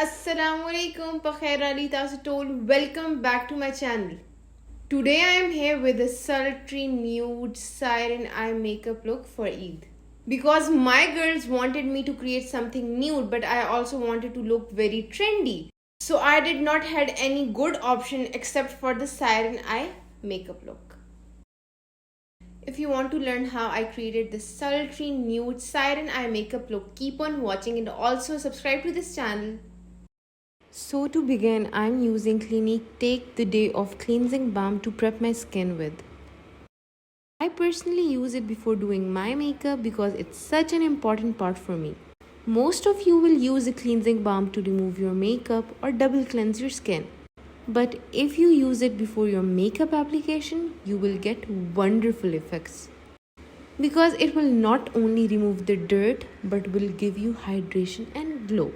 Assalamualaikum, Pakhair Ali Tasatol. Welcome back to my channel. Today I am here with a sultry nude siren eye makeup look for Eid. Because my girls wanted me to create something nude, but I also wanted to look very trendy. So I did not had any good option except for the siren eye makeup look. If you want to learn how I created this sultry nude siren eye makeup look, keep on watching and also subscribe to this channel. So to begin, I'm using Clinique Take the Day Off Cleansing Balm to prep my skin with. I personally use it before doing my makeup because it's such an important part for me. Most of you will use a cleansing balm to remove your makeup or double cleanse your skin. But if you use it before your makeup application, you will get wonderful effects. Because it will not only remove the dirt but will give you hydration and glow.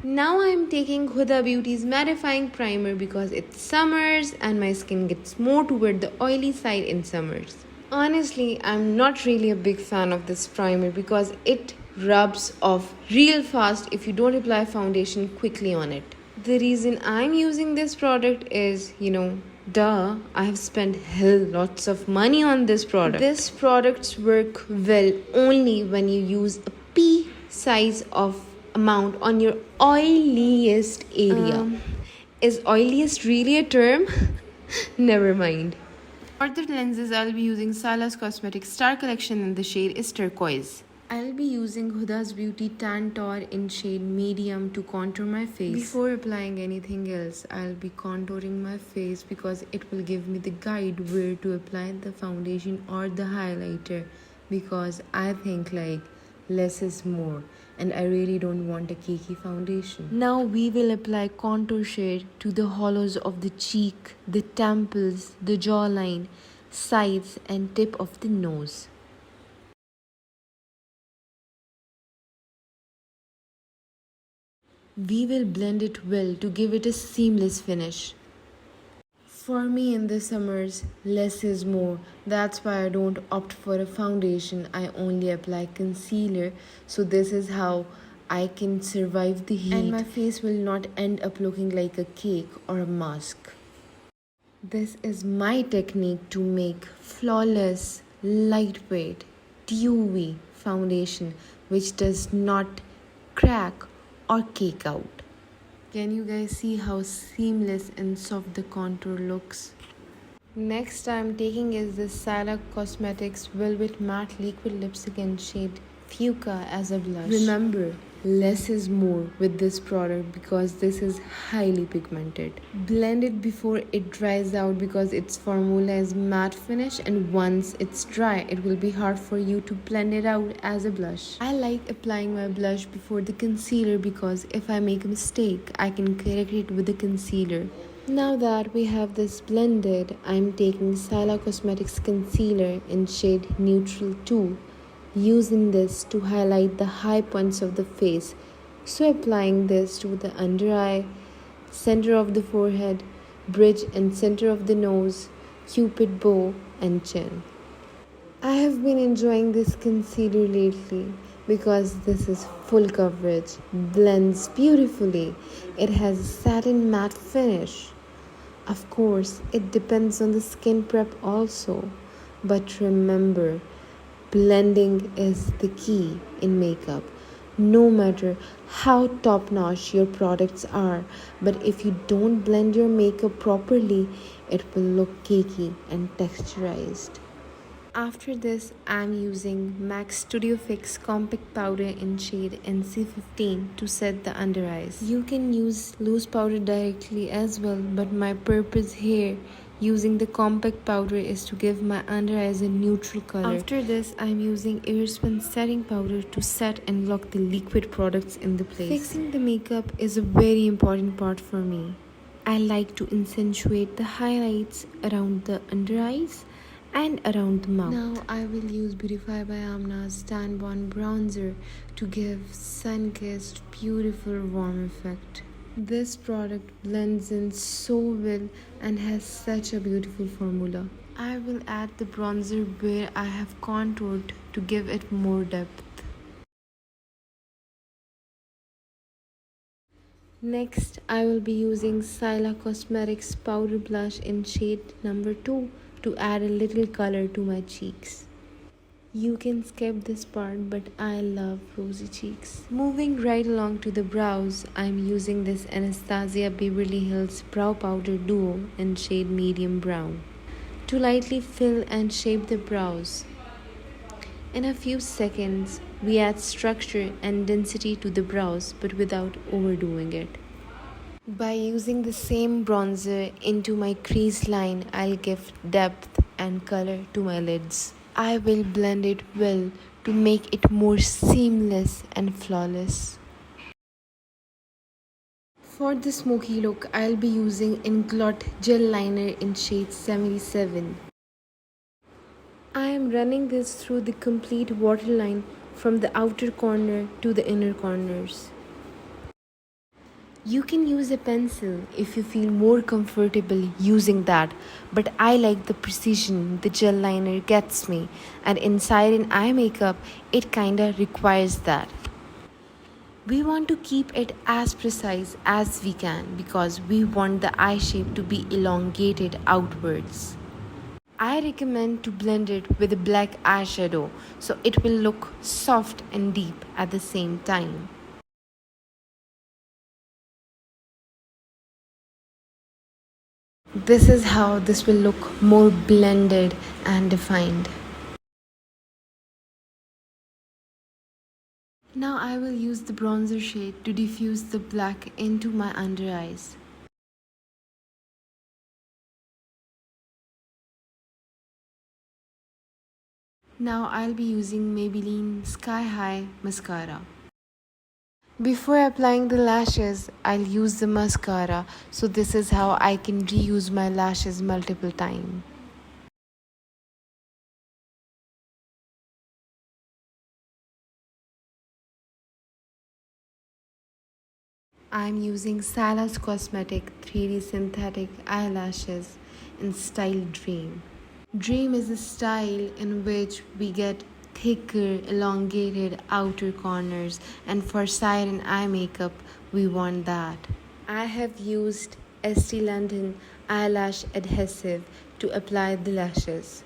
Now I am taking Huda Beauty's mattifying primer because it's summers and my skin gets more toward the oily side in summers. Honestly, I'm not really a big fan of this primer because it rubs off real fast if you don't apply foundation quickly on it. The reason I'm using this product is, duh, I have spent hell lots of money on this product. This products work well only when you use a pea size of amount on your oiliest area. Is oiliest really a term? Never mind. For the lenses, I'll be using SAILA's Cosmetics Star Collection and the shade is turquoise. I'll be using Huda's Beauty Tan Tor in shade medium to contour my face. Before applying anything else, I'll be contouring my face because it will give me the guide where to apply the foundation or the highlighter, because I think less is more and I really don't want a cakey foundation. Now we will apply contour shade to the hollows of the cheek, the temples, the jawline, sides and tip of the nose. We will blend it well to give it a seamless finish. For me in the summers, less is more. That's why I don't opt for a foundation. I only apply concealer. So this is how I can survive the heat. And my face will not end up looking like a cake or a mask. This is my technique to make flawless, lightweight, dewy foundation which does not crack or cake out. Can you guys see how seamless and soft the contour looks? Next I'm taking is the SAILA Cosmetics Velvet Matte Liquid Lipstick in shade Fuchsia as a blush. Remember, less is more with this product because this is highly pigmented. Blend it before it dries out because its formula is matte finish, and once it's dry it will be hard for you to blend it out as a blush. I like applying my blush before the concealer because if I make a mistake I can correct it with the concealer. Now that we have this blended, I'm taking SAILA Cosmetics Concealer in shade Neutral 2. Using this to highlight the high points of the face. So applying this to the under eye, center of the forehead, bridge and center of the nose, cupid bow and chin. I have been enjoying this concealer lately because this is full coverage, blends beautifully, it has a satin matte finish. Of course, it depends on the skin prep also, but remember, blending is the key in makeup. No matter how top-notch your products are, but if you don't blend your makeup properly, it will look cakey and texturized. After this, I'm using MAC Studio Fix Compact Powder in shade NC15 to set the under eyes. You can use loose powder directly as well, but my purpose here using the compact powder is to give my under eyes a neutral color. After this, I'm using Airspun setting powder to set and lock the liquid products in the place. Fixing the makeup is a very important part for me. I like to accentuate the highlights around the under eyes and around the mouth. Now I will use Beautify by Amna's Tan Bond Bronzer to give sun-kissed, beautiful warm effect. This product blends in so well and has such a beautiful formula. I will add the bronzer where I have contoured to give it more depth. Next, I will be using SAILA Cosmetics Powder Blush in shade number 2 to add a little color to my cheeks. You can skip this part, but I love rosy cheeks. Moving right along to the brows, I'm using this Anastasia Beverly Hills Brow Powder Duo in shade medium brown to lightly fill and shape the brows. In a few seconds, we add structure and density to the brows but without overdoing it. By using the same bronzer into my crease line, I'll give depth and color to my lids. I will blend it well to make it more seamless and flawless. For the smoky look, I'll be using Inglot Gel Liner in shade 77. I am running this through the complete waterline from the outer corner to the inner corners. You can use a pencil if you feel more comfortable using that, but I like the precision the gel liner gets me, and in Siren eye makeup, it kinda requires that. We want to keep it as precise as we can because we want the eye shape to be elongated outwards. I recommend to blend it with a black eyeshadow so it will look soft and deep at the same time. This is how this will look more blended and defined. Now I will use the bronzer shade to diffuse the black into my under eyes. Now I'll be using Maybelline Sky High Mascara. Before applying the lashes, I'll use the mascara, so this is how I can reuse my lashes multiple times. I'm using Sala's Cosmetic 3D Synthetic Eyelashes in style Dream. Dream is a style in which we get thicker, elongated outer corners, and for Siren eye makeup, we want that. I have used Estee London eyelash adhesive to apply the lashes.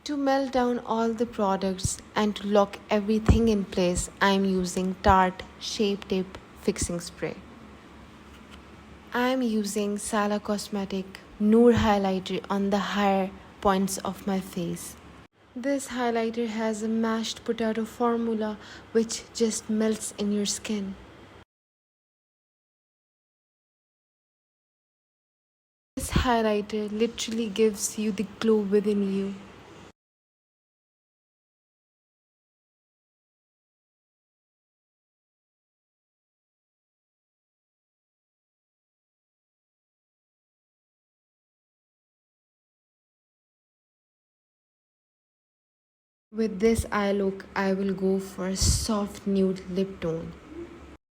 To melt down all the products and to lock everything in place, I am using Tarte Shape Tape Fixing Spray. I am using Sala Cosmetic Noor highlighter on the higher points of my face. This highlighter has a mashed potato formula which just melts in your skin. This highlighter literally gives you the glow within you. With this eye look, I will go for a soft nude lip tone.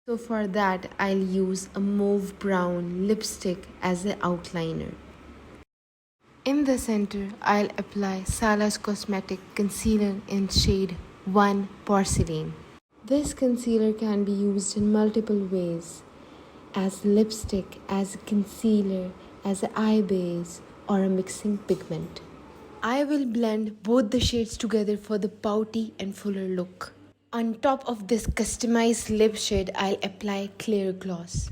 So for that, I'll use a mauve brown lipstick as an outliner. In the center, I'll apply Sala's Cosmetic Concealer in shade 1 Porcelain. This concealer can be used in multiple ways, as lipstick, as a concealer, as an eye base, or a mixing pigment. I will blend both the shades together for the pouty and fuller look. On top of this customized lip shade, I'll apply clear gloss.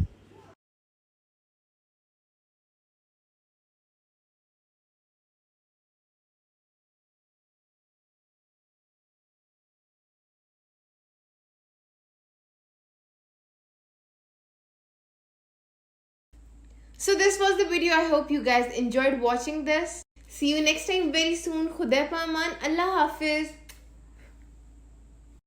So this was the video. I hope you guys enjoyed watching this. See you next time very soon. Khuda pa aman. Allah Hafiz.